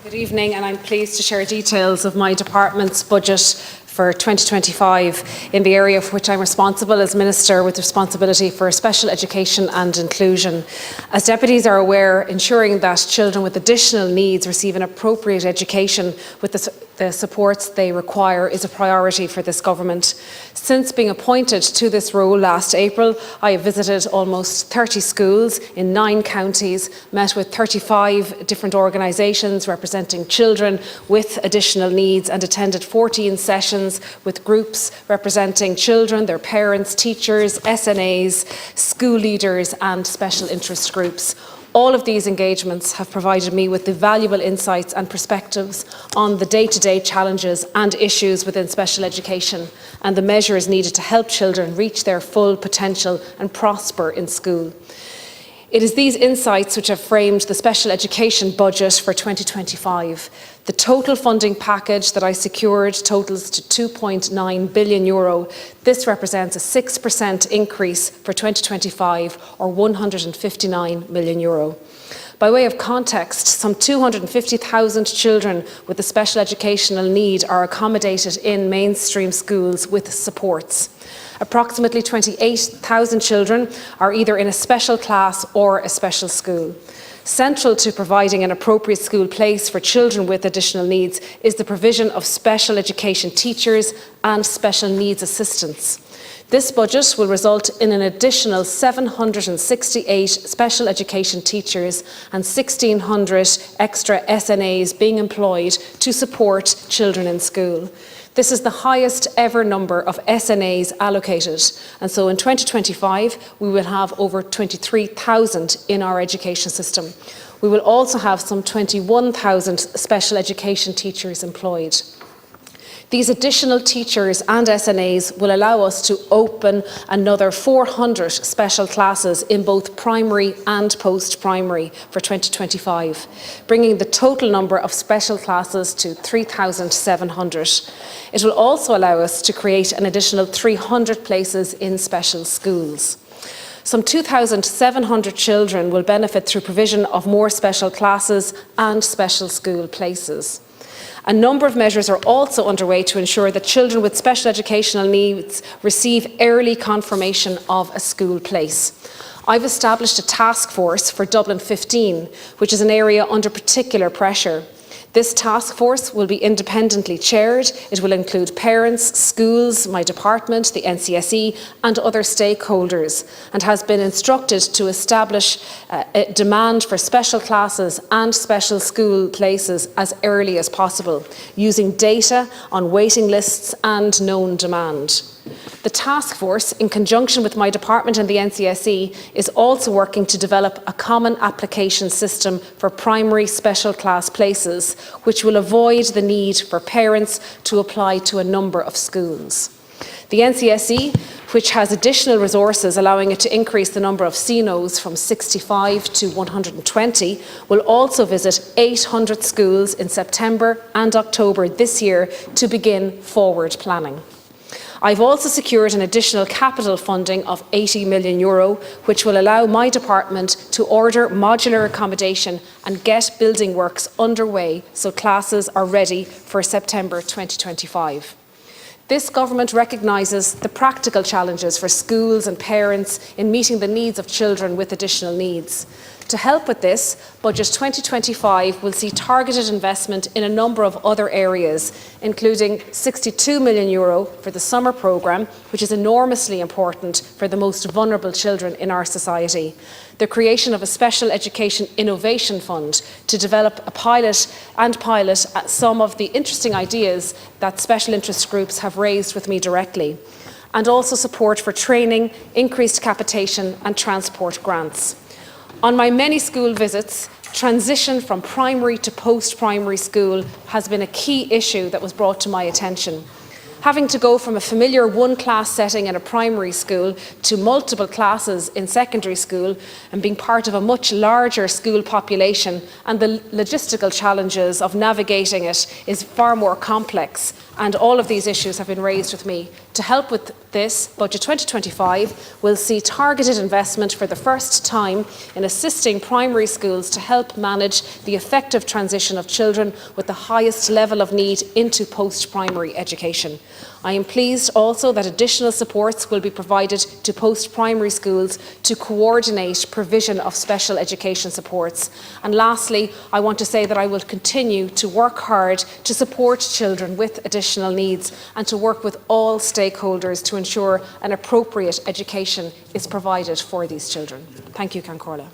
Good evening, and I'm pleased to share details of my department's budget for 2025 in the area for which I'm responsible as Minister with responsibility for special education and inclusion. As deputies are aware, ensuring that children with additional needs receive an appropriate education with the supports they require is a priority for this government. Since being appointed to this role last April, I have visited almost 30 schools in 9 counties, met with 35 different organisations representing children with additional needs, and attended 14 sessions with groups representing children, their parents, teachers, SNAs, school leaders and special interest groups. All of these engagements have provided me with the valuable insights and perspectives on the day-to-day challenges and issues within special education and the measures needed to help children reach their full potential and prosper in school. It is these insights which have framed the special education budget for 2025. The total funding package that I secured totals to €2.9 billion. This represents a 6% increase for 2025, or €159 million. By way of context, some 250,000 children with a special educational need are accommodated in mainstream schools with supports. Approximately 28,000 children are either in a special class or a special school. Central to providing an appropriate school place for children with additional needs is the provision of special education teachers and special needs assistants. This budget will result in an additional 768 special education teachers and 1,600 extra SNAs being employed to support children in school. This is the highest ever number of SNAs allocated, and so in 2025 we will have over 23,000 in our education system. We will also have some 21,000 special education teachers employed. These additional teachers and SNAs will allow us to open another 400 special classes in both primary and post-primary for 2025, bringing the total number of special classes to 3,700. It will also allow us to create an additional 300 places in special schools. Some 2,700 children will benefit through provision of more special classes and special school places. A number of measures are also underway to ensure that children with special educational needs receive early confirmation of a school place. I've established a task force for Dublin 15, which is an area under particular pressure. This task force will be independently chaired. It will include parents, schools, my department, the NCSE and other stakeholders, and has been instructed to establish a demand for special classes and special school places as early as possible, using data on waiting lists and known demand. The task force, in conjunction with my department and the NCSE, is also working to develop a common application system for primary special class places, which will avoid the need for parents to apply to a number of schools. The NCSE, which has additional resources allowing it to increase the number of CNOs from 65 to 120, will also visit 800 schools in September and October this year to begin forward planning. I've also secured an additional capital funding of €80 million, which will allow my department to order modular accommodation and get building works underway so classes are ready for September 2025. This government recognises the practical challenges for schools and parents in meeting the needs of children with additional needs. To help with this, Budget 2025 will see targeted investment in a number of other areas, including €62 million for the summer programme, which is enormously important for the most vulnerable children in our society. The creation of a Special Education Innovation Fund to develop a pilot some of the interesting ideas that special interest groups have raised with me directly, and also support for training, increased capitation and transport grants. On my many school visits, transition from primary to post-primary school has been a key issue that was brought to my attention. Having to go from a familiar one-class setting in a primary school to multiple classes in secondary school and being part of a much larger school population and the logistical challenges of navigating it is far more complex, and all of these issues have been raised with me to To help with this, Budget 2025 will see targeted investment for the first time in assisting primary schools to help manage the effective transition of children with the highest level of need into post-primary education. I am pleased also that additional supports will be provided to post-primary schools to coordinate provision of special education supports. And lastly, I want to say that I will continue to work hard to support children with additional needs and to work with all stakeholders to ensure an appropriate education is provided for these children. Thank you, Cancórla.